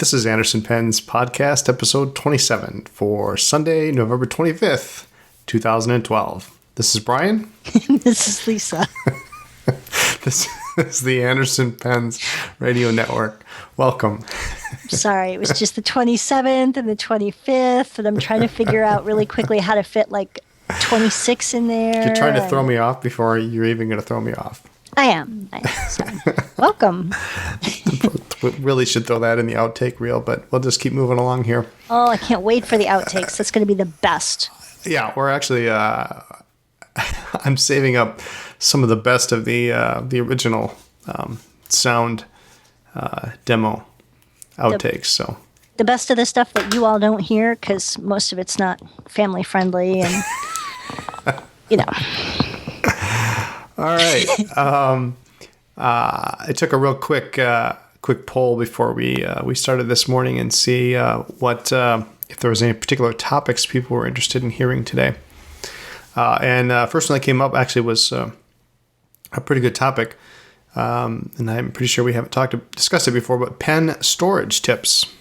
This is Anderson Pen's podcast, episode 27 for Sunday, November 25th, 2012. This is Brian. This is Lisa. This is the Anderson Pen's radio network. Welcome. Sorry, it was just the 27th and the 25th, and I'm trying to figure out really quickly how to fit like 26 in there. You're trying to throw me off before you're even going to throw me off. I am. So, welcome. We really should throw that in the outtake reel, but we'll just keep moving along here. Oh, I can't wait for the outtakes. That's going to be the best. Yeah, we're actually, I'm saving up some of the best of the original sound demo outtakes. So the best of the stuff that you all don't hear, because most of it's not family friendly, and you know. All right. I took a real quick poll before we started this morning and see what if there was any particular topics people were interested in hearing today. And first one that came up actually was a pretty good topic, and I'm pretty sure we haven't discussed it before. But pen storage tips.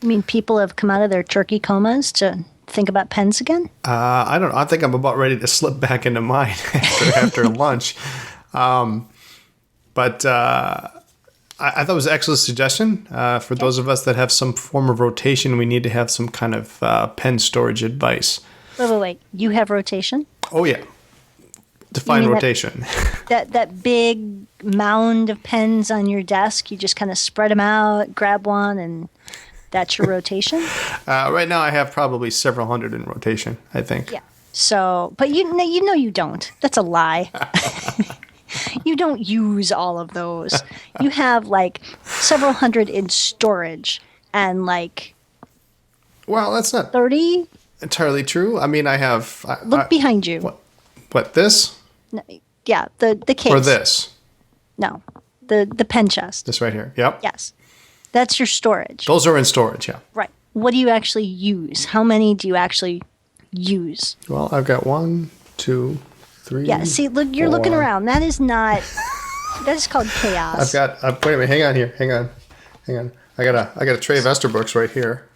I mean, people have come out of their turkey comas to think about pens again? I don't know. I think I'm about ready to slip back into mine after lunch. But I thought it was an excellent suggestion. For those of us that have some form of rotation, we need to have some kind of pen storage advice. Wait. You have rotation? Oh, yeah. Define rotation. That big mound of pens on your desk, you just kind of spread them out, grab one, and that's your rotation? Right now I have probably several hundred in rotation, I think. Yeah. So, but you know you don't. That's a lie. You don't use all of those. You have like several hundred in storage and like... Well, that's not 30? Entirely true. I mean, I have... Look behind you. What, this? No, yeah, the case. Or this? No, the pen chest. This right here. Yep. Yes. That's your storage. Those are in storage, yeah. Right. What do you actually use? How many do you actually use? Well, I've got 1, 2, 3. Yeah, see, look, you're 4. looking around. That is not... That is called chaos. I've got... wait a minute. Hang on here. Hang on. I got a tray of Esterbrook's right here.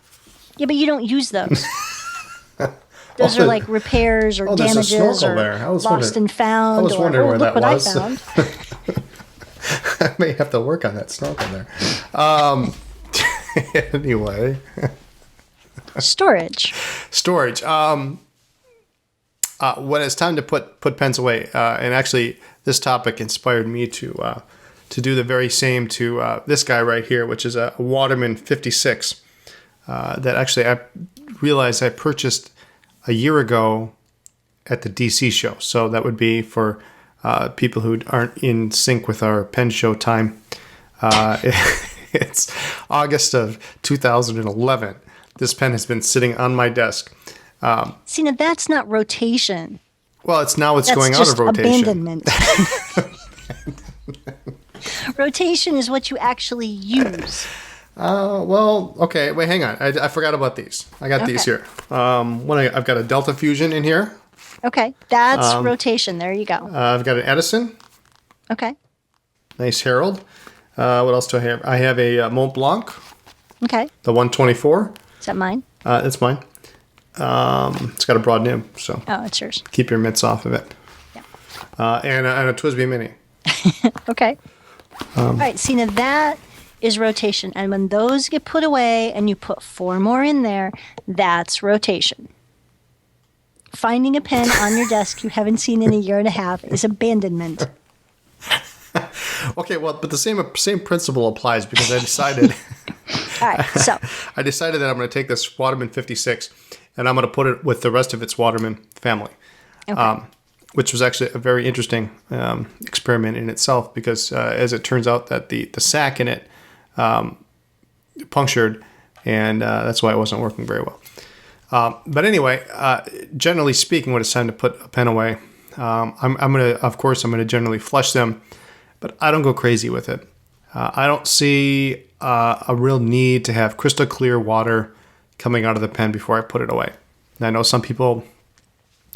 Yeah, but you don't use those. Those are like repairs or damages or lost and found. I was wondering where that was. Look what I found. I may have to work on that snorkel there. Anyway. Storage. When it's time to put pens away, and actually this topic inspired me to do the very same to this guy right here, which is a Waterman 56 that actually I realized I purchased a year ago at the DC show. So that would be for people who aren't in sync with our pen show time. It's August of 2011. This pen has been sitting on my desk. See, now that's not rotation. Well, it's going out just of rotation. Abandonment. Rotation is what you actually use. Well, okay. Wait, hang on. I forgot about these. I got these here. I've got a Delta Fusion in here. Okay, that's rotation. There you go. I've got an Edison. Okay. Nice Herald. What else do I have? I have a Mont Blanc. Okay. The 124. Is that mine? It's mine. It's got a broad nib, so. Oh, it's yours. Keep your mitts off of it. Yeah. And a TWSBI Mini. Okay. All right. See, now that is rotation. And when those get put away and you put 4 more in there, that's rotation. Finding a pen on your desk you haven't seen in a year and a half is abandonment. Okay, well, but the same principle applies because I decided... All right, so... I decided that I'm going to take this Waterman 56 and I'm going to put it with the rest of its Waterman family. Okay. Which was actually a very interesting experiment in itself because as it turns out that the sac in it punctured, and that's why it wasn't working very well. But anyway, generally speaking, when it's time to put a pen away, I'm gonna generally flush them, but I don't go crazy with it. I don't see a real need to have crystal clear water coming out of the pen before I put it away. And I know some people,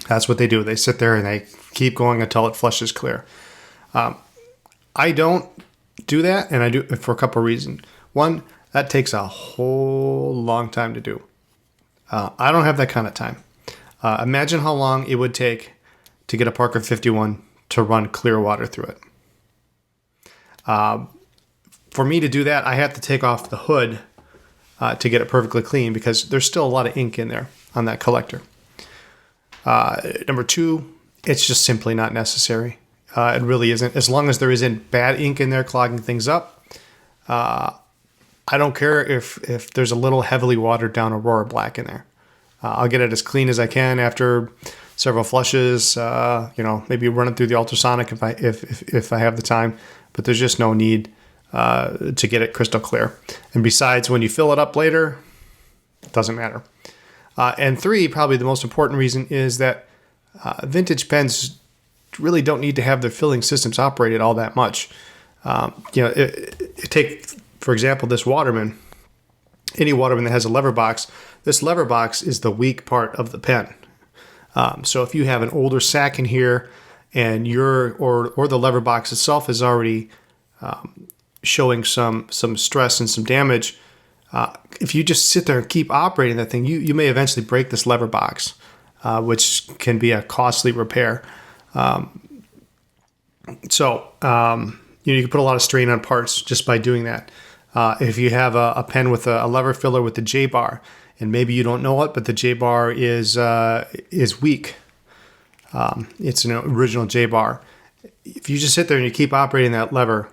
that's what they do. They sit there and they keep going until it flushes clear. I don't do that, and I do it for a couple of reasons. One, That takes a whole long time to do. I don't have that kind of time. Imagine how long it would take to get a Parker 51 to run clear water through it. For me to do that, I have to take off the hood to get it perfectly clean because there's still a lot of ink in there on that collector. Number two, it's just simply not necessary. It really isn't. As long as there isn't bad ink in there clogging things up, I don't care if there's a little heavily watered down Aurora Black in there. I'll get it as clean as I can after several flushes. Maybe run it through the ultrasonic if I have the time. But there's just no need to get it crystal clear. And besides, when you fill it up later, it doesn't matter. And three, probably the most important reason is that vintage pens really don't need to have their filling systems operated all that much. Take, for example, this Waterman. Any Waterman that has a lever box, this lever box is the weak part of the pen. So if you have an older sack in here and or the lever box itself is already showing some stress and some damage, if you just sit there and keep operating that thing, you may eventually break this lever box, which can be a costly repair. You can put a lot of strain on parts just by doing that. If you have a pen with a lever filler with the J-bar, and maybe you don't know it, but the J-bar is weak. It's an original J-bar. If you just sit there and you keep operating that lever,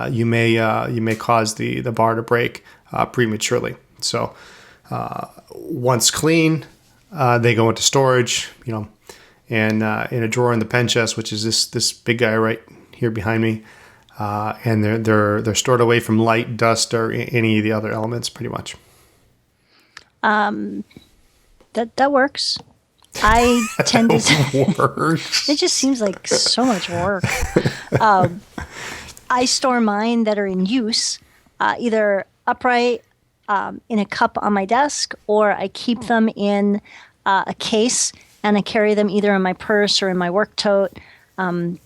you may cause the bar to break prematurely. So once clean, they go into storage, and in a drawer in the pen chest, which is this big guy right here behind me. And they're stored away from light, dust, or any of the other elements, pretty much. That works. I tend to. Works. It just seems like so much work. I store mine that are in use, either upright in a cup on my desk, or I keep them in a case, and I carry them either in my purse or in my work tote. And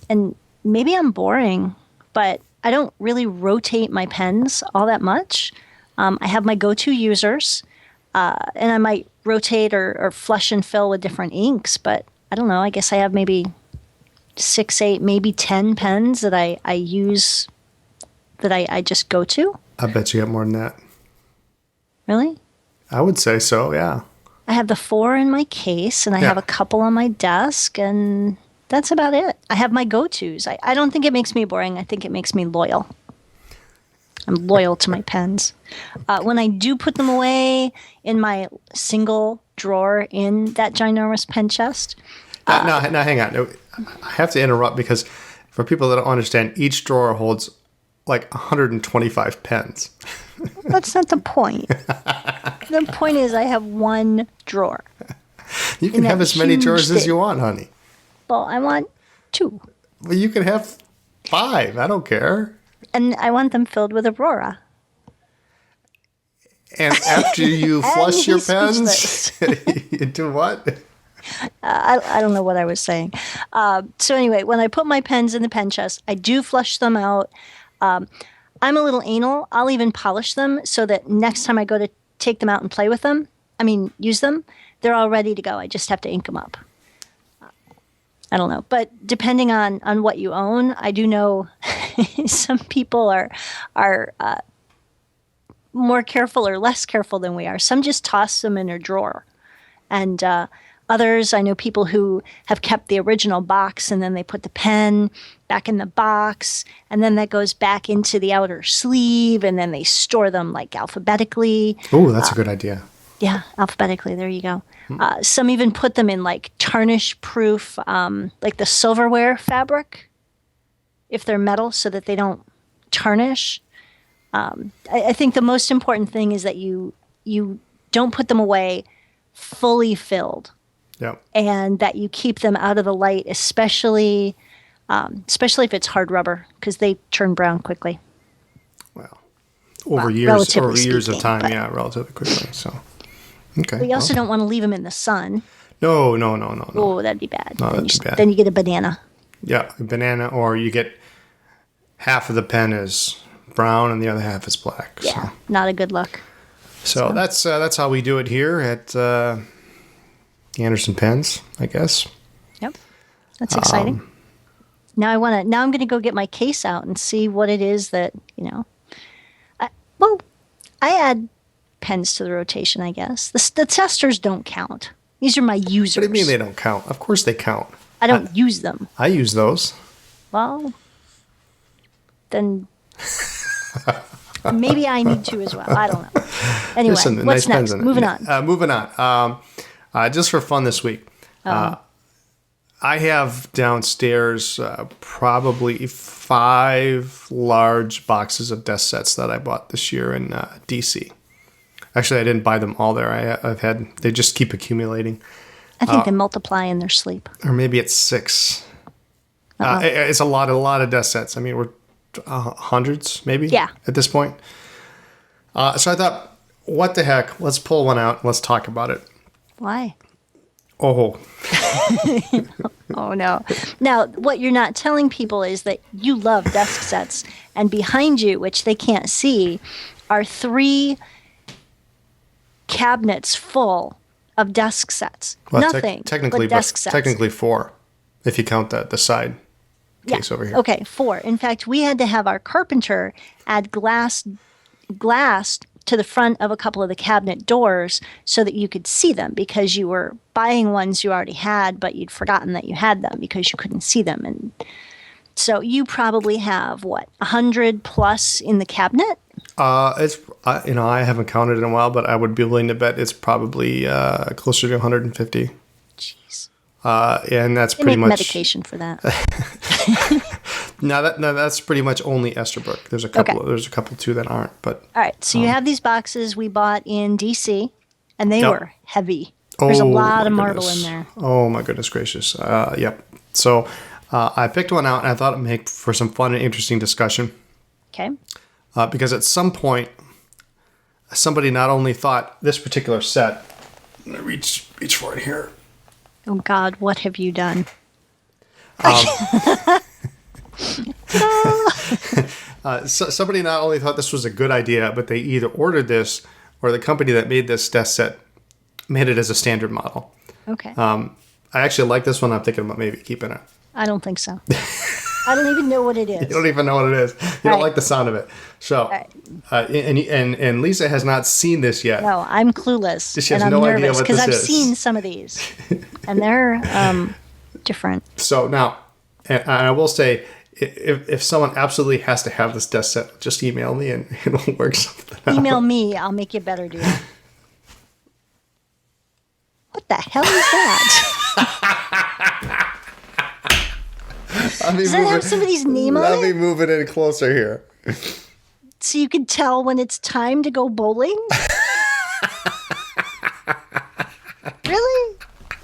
maybe I'm boring, but I don't really rotate my pens all that much. I have my go-to users, and I might rotate or flush and fill with different inks, but I don't know. I guess I have maybe 6, 8, maybe 10 pens that I use that I just go to. I bet you got more than that. Really? I would say so, yeah. I have the 4 in my case, and I have a couple on my desk, and that's about it. I have my go-tos. I don't think it makes me boring. I think it makes me loyal. I'm loyal to my pens. When I do put them away in my single drawer in that ginormous pen chest. Now, hang on. I have to interrupt because for people that don't understand, each drawer holds like 125 pens. That's not the point. The point is I have one drawer. You can have as many drawers as you want, honey. Well, I want 2. Well, you can have 5. I don't care. And I want them filled with Aurora. And after you flush your pens, you do what? I don't know what I was saying. So anyway, when I put my pens in the pen chest, I do flush them out. I'm a little anal. I'll even polish them so that next time I go to take them out and play with them, use them, they're all ready to go. I just have to ink them up. I don't know. But depending on what you own, I do know some people are more careful or less careful than we are. Some just toss them in a drawer. And others, I know people who have kept the original box and then they put the pen back in the box and then that goes back into the outer sleeve and then they store them like alphabetically. Oh, that's a good idea. Yeah, alphabetically. There you go. Some even put them in like tarnish-proof, like the silverware fabric, if they're metal, so that they don't tarnish. I think the most important thing is that you don't put them away fully filled. Yeah. And that you keep them out of the light, especially if it's hard rubber, because they turn brown quickly. Well, over years of time, relatively quickly. So, okay. But you also don't want to leave them in the sun. No. Oh, that'd be bad. No, that'd be bad. Then you get a banana. Yeah, a banana, or you get half of the pen is brown and the other half is black. Yeah, not a good look. So that's how we do it here at Anderson Pens, I guess. Yep, that's exciting. Now I'm going to go get my case out and see what it is that I add pens to the rotation. I guess the testers don't count. These are my users. What do you mean they don't count? Of course they count. I don't use them. I use those. Well, then maybe I need to as well. I don't know. Anyway, Listen, what's nice next? Moving on. Moving on. Just for fun this week, I have downstairs probably 5 large boxes of desk sets that I bought this year in DC. Actually, I didn't buy them all there. They just keep accumulating. I think they multiply in their sleep. Or maybe it's 6. It's a lot of desk sets. I mean, we're hundreds maybe at this point. So I thought, what the heck? Let's pull one out. Let's talk about it. Why? Oh. Oh, no. Now, what you're not telling people is that you love desk sets. And behind you, which they can't see, are 3 cabinets full of desk sets. Well, Nothing technically, but desk sets. Technically 4, if you count the side case over here. Okay, 4. In fact, we had to have our carpenter add glass to the front of a couple of the cabinet doors so that you could see them, because you were buying ones you already had, but you'd forgotten that you had them because you couldn't see them. And so you probably have 100 plus in the cabinet? It's I haven't counted in a while, but I would be willing to bet it's probably closer to 150. Jeez. And that's They pretty make much medication for that. No, that's pretty much only Esterbrook. There's a couple too that aren't, but All right, so you have these boxes we bought in DC, and they Yep. were heavy. There's a lot of marble in there. Oh my goodness gracious! Yep. So I picked one out, and I thought it'd make for some fun and interesting discussion. Okay. Because at some point, somebody not only thought this particular set. I'm gonna reach for it here. Oh God, what have you done? Somebody not only thought this was a good idea, but they either ordered this or the company that made this desk set made it as a standard model. Okay. I actually like this one. I'm thinking about maybe keeping it. I don't think so. I don't even know what it is. You don't even know what it is. You don't like the sound of it. So, and Lisa has not seen this yet. No, I'm clueless. She has and I'm no idea nervous what because this I've is. seen some of these, and they're different. So now, and I will say, if someone absolutely has to have this desk set, just email me and it'll work something out. Email me. I'll make you a better deal. What the hell is that? Does that have somebody's name on Let me it? move it in closer here. So you can tell when it's time to go bowling? Really?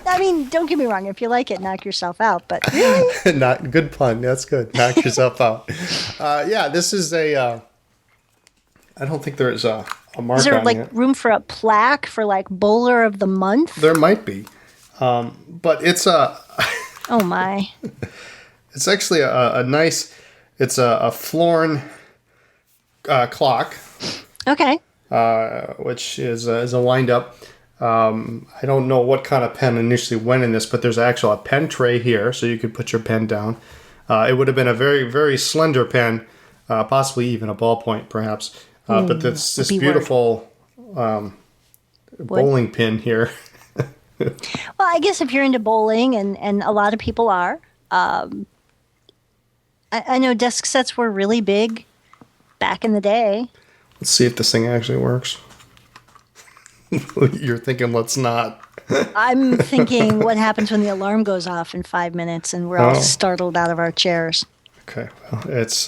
I mean, don't get me wrong. If you like it, knock yourself out. But really? Not good pun. That's good. Knock yourself out. Yeah, this is a. I don't think there is a mark Is there on like it. room for a plaque for like bowler of the month? There might be, but it's a. Oh my. It's actually a nice. It's a Florin clock, Okay. which is a wind up. I don't know what kind of pen initially went in this, but there's actually a pen tray here, so you could put your pen down. It would have been a very, very slender pen, possibly even a ballpoint, perhaps. But this beautiful bowling pin here. Well, I guess if you're into bowling, and a lot of people are, I know desk sets were really big back in the day. Let's see if this thing actually works. You're thinking, let's not. I'm thinking what happens when the alarm goes off in 5 minutes and we're all startled out of our chairs. Okay, well, it's.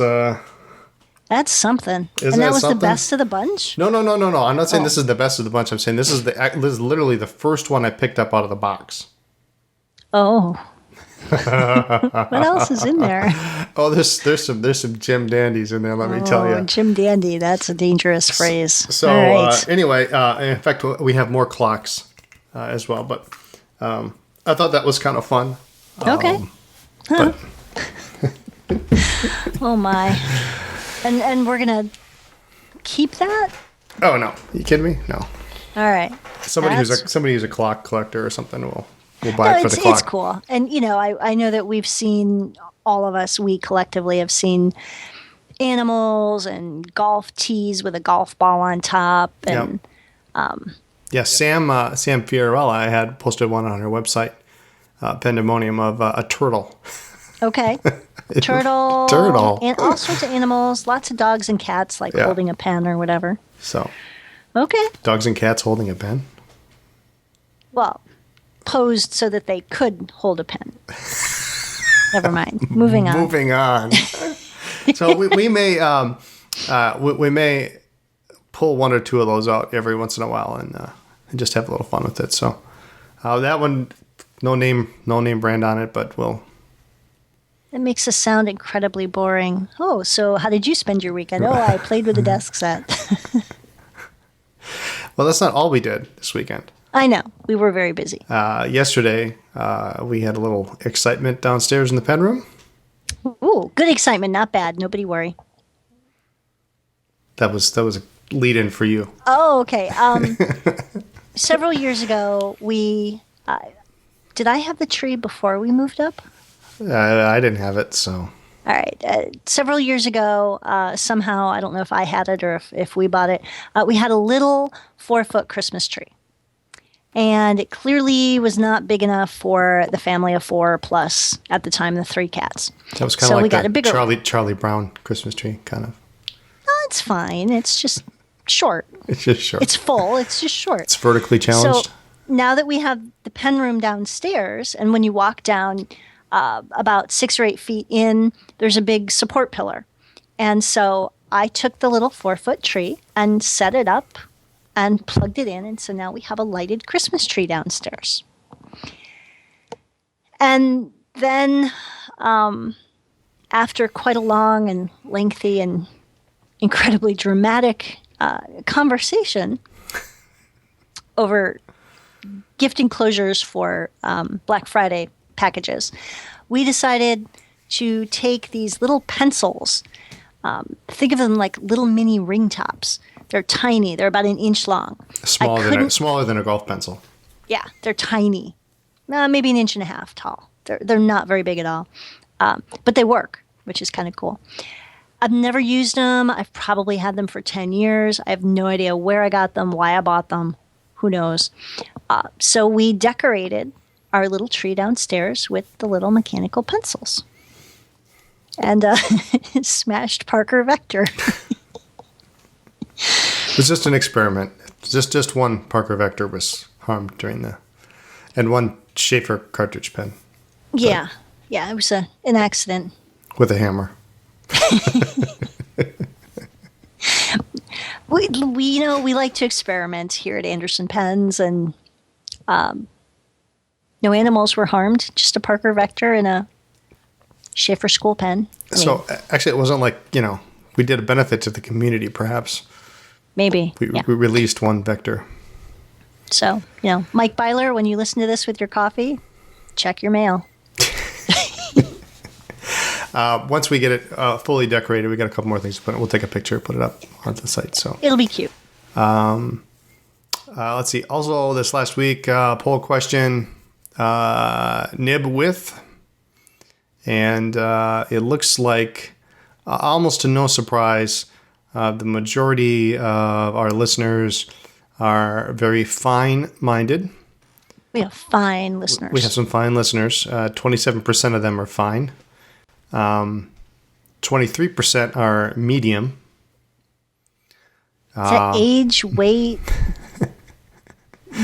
That's something. Isn't And that that was something? the best of the bunch? No. I'm not saying this is the best of the bunch. I'm saying this is literally the first one I picked up out of the box. Oh. What else is in there? Oh, there's some Jim Dandies in there. Let me tell you. Jim Dandy. That's a dangerous phrase. So All right. anyway, in fact, we have more clocks as well. But I thought that was kind of fun. Okay. But Oh my. And we're gonna keep that? Oh no, you kidding me? No. All right. Somebody who's a clock collector or something will buy it for the clock. It's cool. And I know that we've seen, all of us, we collectively have seen animals and golf tees with a golf ball on top. And yeah, Sam Fiorella had posted one on her website, Pandemonium, of a turtle. Okay. Turtle. And all sorts of animals, lots of dogs and cats, like holding a pen or whatever. So. Okay. Dogs and cats holding a pen? Well, posed so that they could hold a pen. Never mind. Moving on. So we may we may pull one or two of those out every once in a while and just have a little fun with it. So that one, no name brand on it, but we'll. It makes us sound incredibly boring. Oh, so how did you spend your weekend? Oh, I played with the desk set. Well, that's not all we did this weekend. I know. We were very busy. Yesterday, we had a little excitement downstairs in the pen room. Ooh, good excitement. Not bad. Nobody worry. That was a lead-in for you. Oh, okay. Several years ago, we... did I have the tree before we moved up? I didn't have it, so... All right. Several years ago, somehow, I don't know if I had it or if we bought it, we had a little 4-foot Christmas tree. And it clearly was not big enough for the family of 4 plus, at the time, the 3 cats. That was kind of like got a bigger Charlie Brown Christmas tree, kind of. Oh, it's fine. It's just short. It's just short. It's full. It's just short. It's vertically challenged. So now that we have the pen room downstairs, and when you walk down about 6 or 8 feet in, there's a big support pillar. And so I took the little 4-foot tree and set it up and plugged it in. And so now we have a lighted Christmas tree downstairs. And then after quite a long and lengthy and incredibly dramatic conversation over gift enclosures for Black Friday packages, we decided to take these little pencils. Think of them like little mini ring tops. They're tiny. They're about 1 inch long. Smaller than a golf pencil. Yeah, they're tiny. Maybe 1.5 inches tall. They're not very big at all. But they work, which is kind of cool. I've never used them. I've probably had them for 10 years. I have no idea where I got them, why I bought them. Who knows? So we decorated our little tree downstairs with the little mechanical pencils. And smashed Parker Vector. It was just an experiment. Just one Parker Vector was harmed and one Schaefer cartridge pen. Yeah, it was an accident. With a hammer. We like to experiment here at Anderson Pens, and no animals were harmed. Just a Parker Vector and a Schaefer school pen. So actually, it wasn't like we did a benefit to the community. Perhaps maybe we released one Vector. So Mike Byler, when you listen to this with your coffee, check your mail. Once we get it fully decorated, we got a couple more things to put. We'll take a picture, put it up onto the site. So it'll be cute. Let's see. Also, this last week, poll question: nib width, and it looks like, almost to no surprise, the majority of our listeners are very fine-minded. We have fine listeners. We have some fine listeners. 27% of them are fine. 23% are medium. Is that age, weight,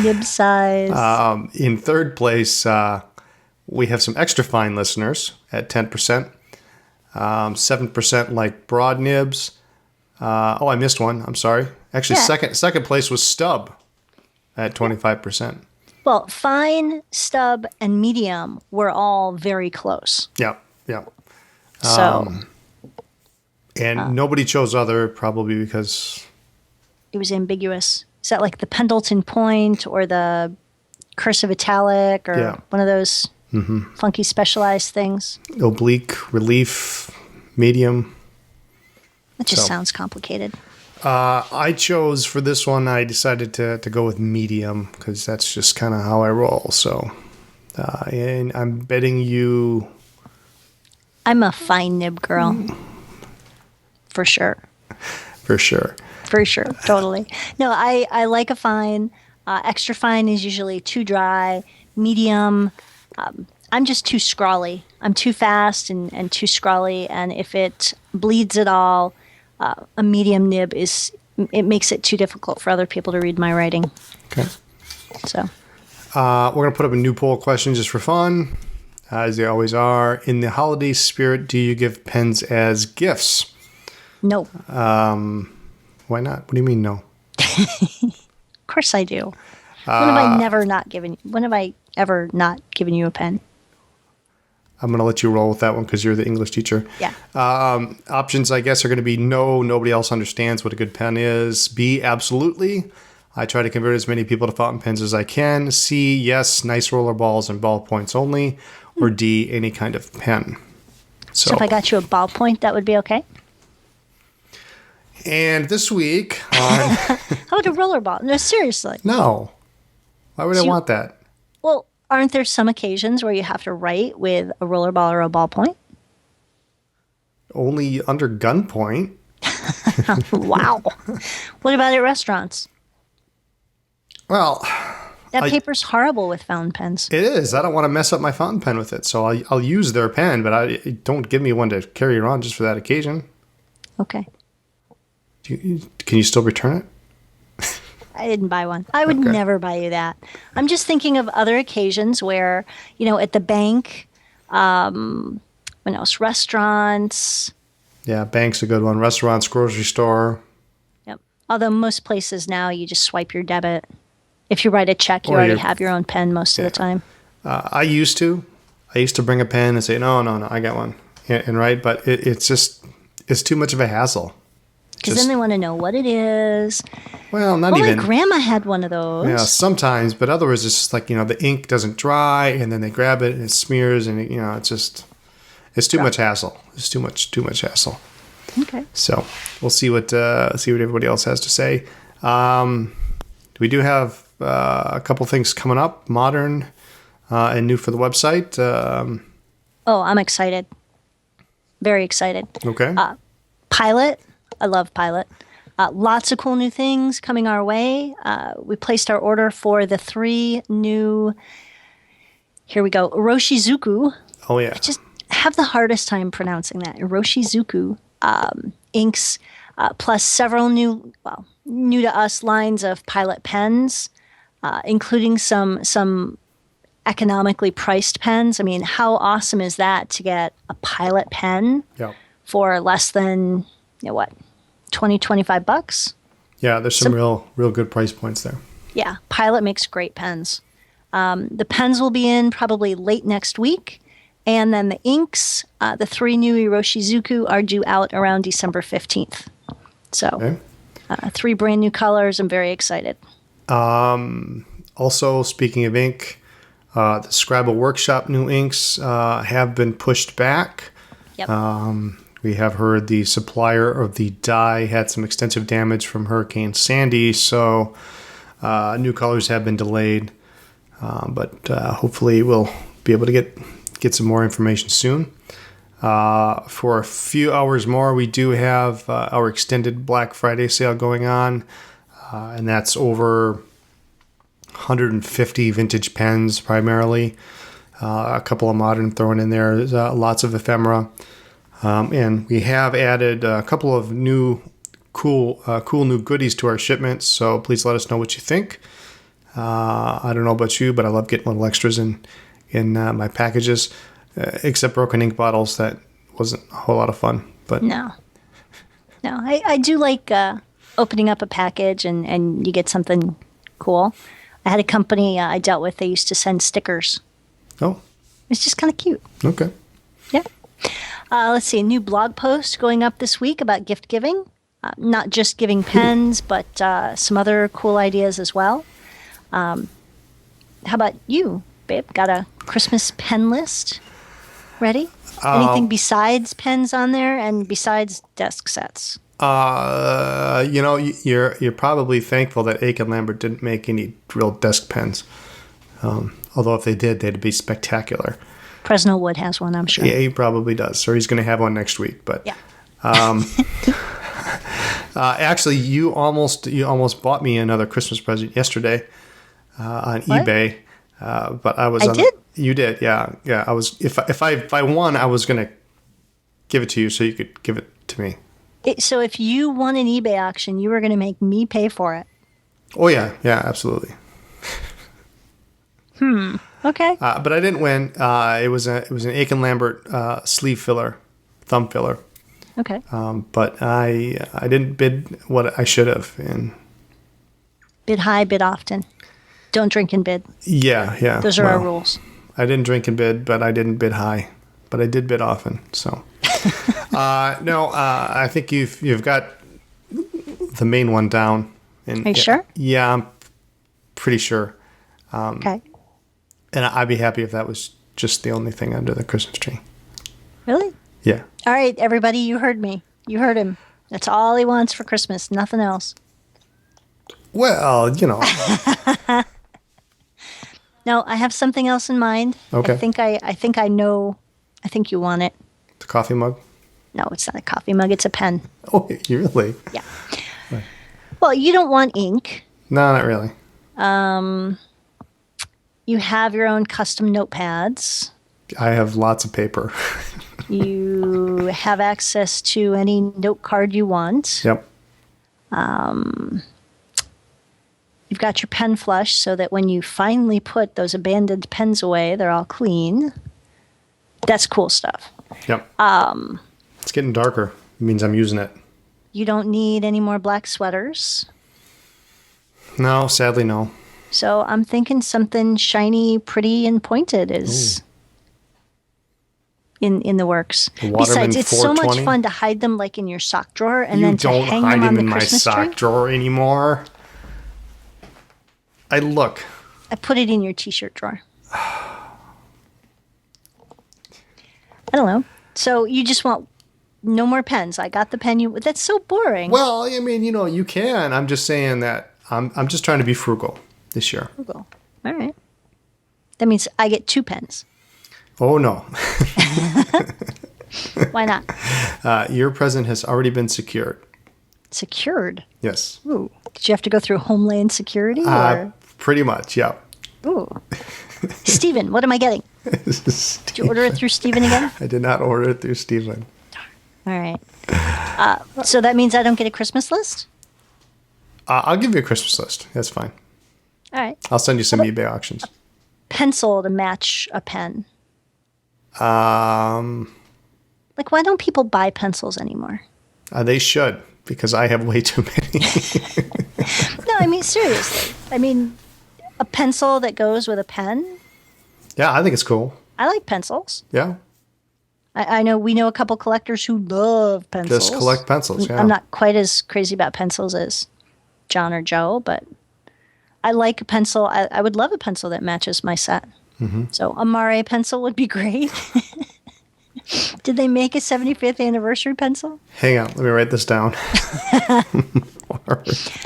nib size? In third place, we have some extra fine listeners at 10%. 7% like broad nibs. I missed one. I'm sorry. Actually, second place was stub at 25%. Well, fine, stub, and medium were all very close. Yeah. So, and nobody chose other, probably because it was ambiguous. Is that like the Pendleton Point or the cursive italic or one of those funky specialized things? Oblique, relief, medium. That just So, sounds complicated. I chose for this one, I decided to go with medium because that's just kind of how I roll. So, and I'm betting you. I'm a fine nib girl. For sure. For sure. For sure. Totally. No, I like a fine. Extra fine is usually too dry. Medium, I'm just too scrawly. I'm too fast and too scrawly. And if it bleeds at all, a medium nib it makes it too difficult for other people to read my writing. Okay. So, We're going to put up a new poll question just for fun, as they always are. In the holiday spirit, do you give pens as gifts? no. Why not? What do you mean, no? Of course I do. When have I never not given you? When have I ever not given you a pen? I'm going to let you roll with that one because you're the English teacher. Yeah. Options, I guess, are going to be no, nobody else understands what a good pen is. B, absolutely. I try to convert as many people to fountain pens as I can. C, yes, nice roller balls and ballpoints only. Or D, any kind of pen. So if I got you a ballpoint, that would be okay? And this week on... How about a rollerball? No, seriously. No. Why would I want that? Well, aren't there some occasions where you have to write with a rollerball or a ballpoint? Only under gunpoint. Wow. What about at restaurants? Well, That paper's horrible with fountain pens. it is. I don't want to mess up my fountain pen with it, so I'll use their pen, but don't give me one to carry around just for that occasion. Okay. Can you still return it? I didn't buy one. I would Okay. never buy you that. I'm just thinking of other occasions where, at the bank, when else? Restaurants. Yeah, bank's a good one. Restaurants, grocery store. Yep. Although most places now you just swipe your debit. If you write a check, you Or already your- have your own pen most of the time. I used to bring a pen and say, no, I got one. And right, but it's too much of a hassle. Because then they want to know what it is. Well, not Well, even. my grandma had one of those. Yeah, sometimes, but otherwise it's just like, the ink doesn't dry and then they grab it and it smears and, it's too much hassle. It's too much hassle. Okay. So we'll see what everybody else has to say. We do have a couple things coming up, modern and new for the website. Oh, I'm excited. Very excited. Okay. Pilot. I love Pilot. Lots of cool new things coming our way. We placed our order for the 3 new, here we go, Iroshizuku. Oh yeah. Just have the hardest time pronouncing that. Iroshizuku inks, plus several new to us lines of Pilot pens, including some economically priced pens. I mean, how awesome is that to get a Pilot pen Yeah. for less than, what, 20, 25 bucks? Yeah, there's some real good price points there. Yeah, Pilot makes great pens. The pens will be in probably late next week. And then the inks, the 3 new Iroshizuku are due out around December 15th. So Okay. 3 brand new colors. I'm very excited. Also, speaking of ink, the Scrabble Workshop new inks have been pushed back. Yep. We have heard the supplier of the dye had some extensive damage from Hurricane Sandy, so new colors have been delayed. But hopefully we'll be able to get some more information soon. For a few hours more, we do have our extended Black Friday sale going on, and that's over 150 vintage pens primarily, a couple of modern thrown in there. There's lots of ephemera. And we have added a couple of new cool new goodies to our shipments, so please let us know what you think. I don't know about you, but I love getting little extras in my packages, except broken ink bottles. That wasn't a whole lot of fun. But No, I do like opening up a package and you get something cool. I had a company I dealt with, they used to send stickers. Oh, It's just kind of cute. okay. Yeah. Let's see, a new blog post going up this week about gift giving. Not just giving pens, but some other cool ideas as well. How about you, babe? Got a Christmas pen list ready? Anything besides pens on there and besides desk sets? You're probably thankful that Aiken Lambert didn't make any real desk pens. Although if they did, they'd be spectacular. Fresno Wood has one, I'm sure. Yeah, he probably does. Or he's going to have one next week. But Yeah. actually, you almost bought me another Christmas present yesterday on What? eBay. But I was. I did? You did, yeah. I was. If I won, I was going to give it to you so you could give it to me. So if you won an eBay auction, you were going to make me pay for it. Oh yeah, absolutely. Okay. But I didn't win. It was an Aiken Lambert sleeve filler, thumb filler. Okay. But I didn't bid what I should have. And Bid high, bid often. Don't drink and bid. yeah. Those are our well, rules. I didn't drink and bid, but I didn't bid high. But I did bid often. So no, I think you've got the main one down. And, Are you sure? Yeah, I'm pretty sure. Okay. And I'd be happy if that was just the only thing under the Christmas tree. Really? Yeah. All right, everybody, you heard me. You heard him. That's all he wants for Christmas, nothing else. Well, No, I have something else in mind. Okay. I think I know. I think you want it. the coffee mug. No, it's not a coffee mug. It's a pen. Oh, you really? Yeah. Well, you don't want ink. No, not really. You have your own custom notepads. I have lots of paper. You have access to any note card you want. Yep. You've got your pen flush so that when you finally put those abandoned pens away, they're all clean. That's cool stuff. Yep. It's getting darker. It means I'm using it. You don't need any more black sweaters. No, sadly, no. So I'm thinking something shiny, pretty, and pointed is in the works. The Waterman Besides, it's so much 420? fun to hide them like in your sock drawer and You then to don't hang hide them on him the in my Christmas sock tree. drawer anymore. I look. I put it in your t-shirt drawer. I don't know. So you just want no more pens. I got the pen you. That's so boring. Well, I mean, you can. I'm just saying that I'm just trying to be frugal this year. Google. All right. That means I get 2 pens. Oh no. Why not? Your present has already been secured. Secured. Yes. Ooh. Did you have to go through Homeland Security? Or? Pretty much, yeah. Ooh. Steven, what am I getting? Did you order it through Steven again? I did not order it through Steven. All right. So that means I don't get a Christmas list? I'll give you a Christmas list. That's fine. All right. I'll send you some eBay auctions. Pencil to match a pen. Um, Like, why don't people buy pencils anymore? they should, because I have way too many. No, I mean, seriously. I mean, a pencil that goes with a pen. Yeah, I think it's cool. I like pencils. Yeah. I know we know a couple collectors who love pencils. Just collect pencils, yeah. I'm not quite as crazy about pencils as John or Joe, but I like a pencil. I would love a pencil that matches my set. Mm-hmm. So a Mare pencil would be great. Did they make a 75th anniversary pencil? Hang on, let me write this down.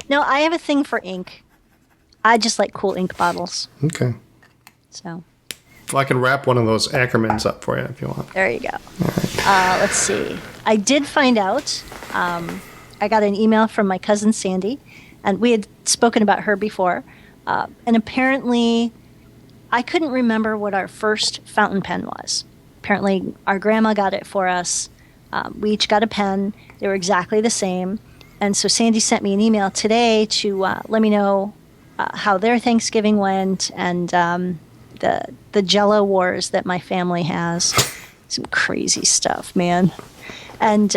No, I have a thing for ink. I just like cool ink bottles. Okay. So Well, I can wrap one of those Ackermans up for you if you want. there you go. Let's see. I did find out. I got an email from my cousin Sandy, and we had spoken about her before. And apparently, I couldn't remember what our first fountain pen was. Apparently, our grandma got it for us. We each got a pen. They were exactly the same. And so Sandy sent me an email today to let me know how their Thanksgiving went and the Jello wars that my family has. Some crazy stuff, man. And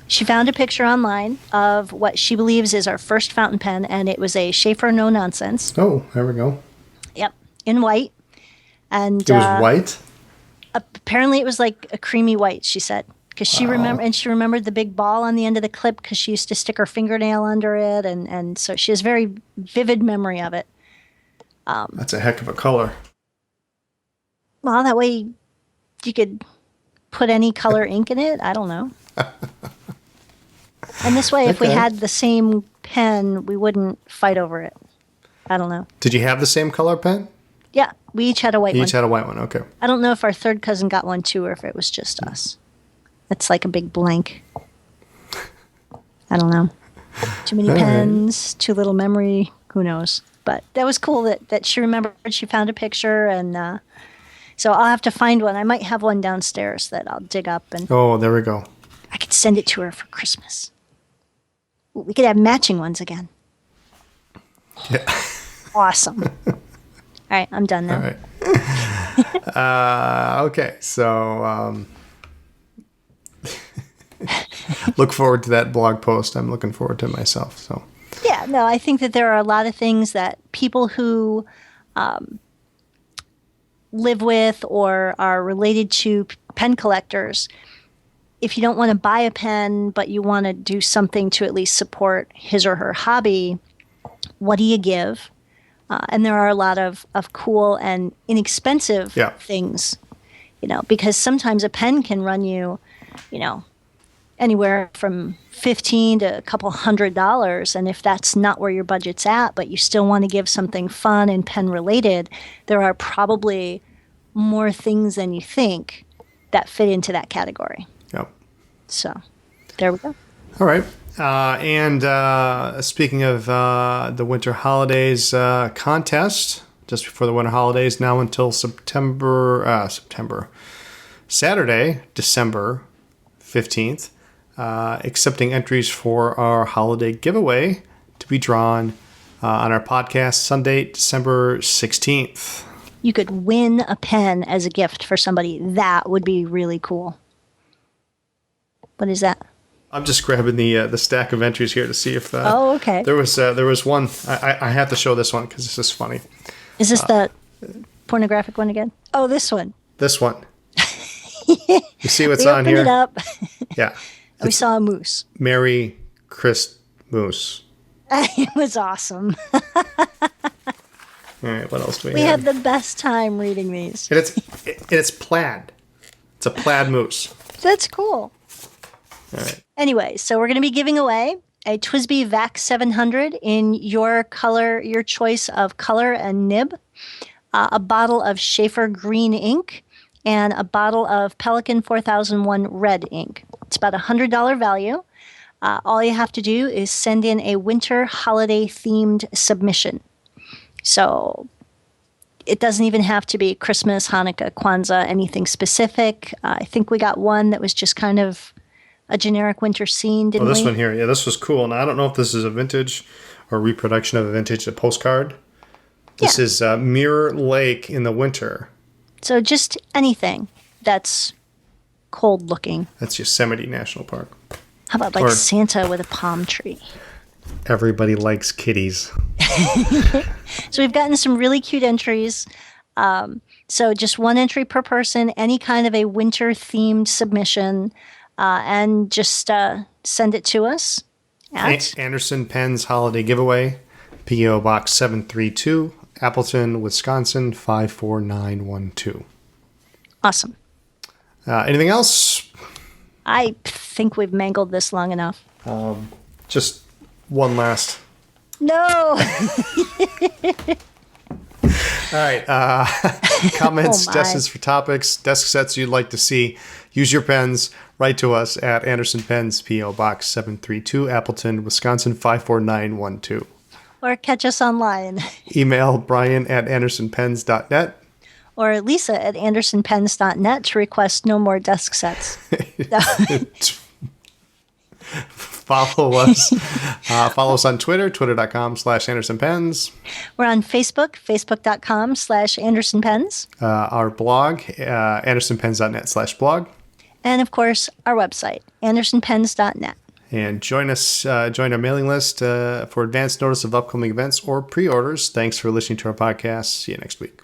she found a picture online of what she believes is our first fountain pen, and it was a Schaefer No Nonsense. Oh, there we go. Yep, in white. And It was white? apparently it was like a creamy white, she said. Because she remembered the big ball on the end of the clip because she used to stick her fingernail under it, and so she has very vivid memory of it. That's a heck of a color. Well, that way you could put any color ink in it. I don't know. And this way, if we Okay. had the same pen, we wouldn't fight over it. I don't know. Did you have the same color pen? Yeah, we each had a white You one. each had a white one. Okay. I don't know if our third cousin got one too or if it was just us. It's like a big blank. I don't know. Too many All right. pens, too little memory. Who knows? But that was cool that she remembered. She found a picture, and so I'll have to find one. I might have one downstairs that I'll dig up, and Oh, there we go. I could send it to her for Christmas. Ooh, we could have matching ones again. Yeah. Awesome. All right, I'm done now. All right. Okay. So look forward to that blog post. I'm looking forward to it myself. So Yeah, no, I think that there are a lot of things that people who live with or are related to pen collectors, if you don't want to buy a pen, but you want to do something to at least support his or her hobby, what do you give? And there are a lot of cool and inexpensive Yeah. things, because sometimes a pen can run you, anywhere from $15 to a couple $100. And if that's not where your budget's at, but you still want to give something fun and pen related, there are probably more things than you think that fit into that category. yep. So there we go. All right. And speaking of the winter holidays contest, just before the winter holidays, now until Saturday, December 15th, accepting entries for our holiday giveaway to be drawn on our podcast Sunday, December 16th. You could win a pen as a gift for somebody. That would be really cool. What is that? I'm just grabbing the stack of entries here to see if Oh, okay. there was one. I have to show this one because this is funny. Is this the pornographic one again? Oh, this one. This one. You see what's We on opened here? it up. Yeah. We saw a moose. Merry Christmas. It was awesome. All right, what else do we We have? had the best time reading these. And it's plaid. It's a plaid moose. That's cool. All right. Anyway, so we're going to be giving away a TWSBI VAC 700 in your color, your choice of color and nib, a bottle of Schaefer green ink, and a bottle of Pelikan 4001 red ink. It's about $100 value. All you have to do is send in a winter holiday themed submission. So it doesn't even have to be Christmas, Hanukkah, Kwanzaa, anything specific. I think we got one that was just kind of a generic winter scene, didn't Oh, this we? one here. Yeah, this was cool. And I don't know if this is a vintage or reproduction of a postcard. This is Mirror Lake in the winter. So just anything that's cold looking. That's Yosemite National Park. How about like Or- Santa with a palm tree? Everybody likes kitties. So we've gotten some really cute entries. So just one entry per person, any kind of a winter themed submission, and just send it to us at Anderson Pens Holiday Giveaway, P.O. Box 732, Appleton, Wisconsin 54912. awesome. Anything else? I think we've mangled this long enough. Just one last. No. All right. Comments, Oh, my. suggestions for topics, desk sets you'd like to see. Use your pens. Write to us at Anderson Pens, P.O. Box 732, Appleton, Wisconsin 54912. Or catch us online. Email Brian at andersonpens.net. Or Lisa at andersonpens.net to request no more desk sets. Follow us. Follow us on Twitter, twitter.com/AndersonPens. We're on Facebook, facebook.com/AndersonPens. Our blog, andersonpens.net/blog. And of course, our website, andersonpens.net. And join our mailing list for advance notice of upcoming events or pre-orders. Thanks for listening to our podcast. See you next week.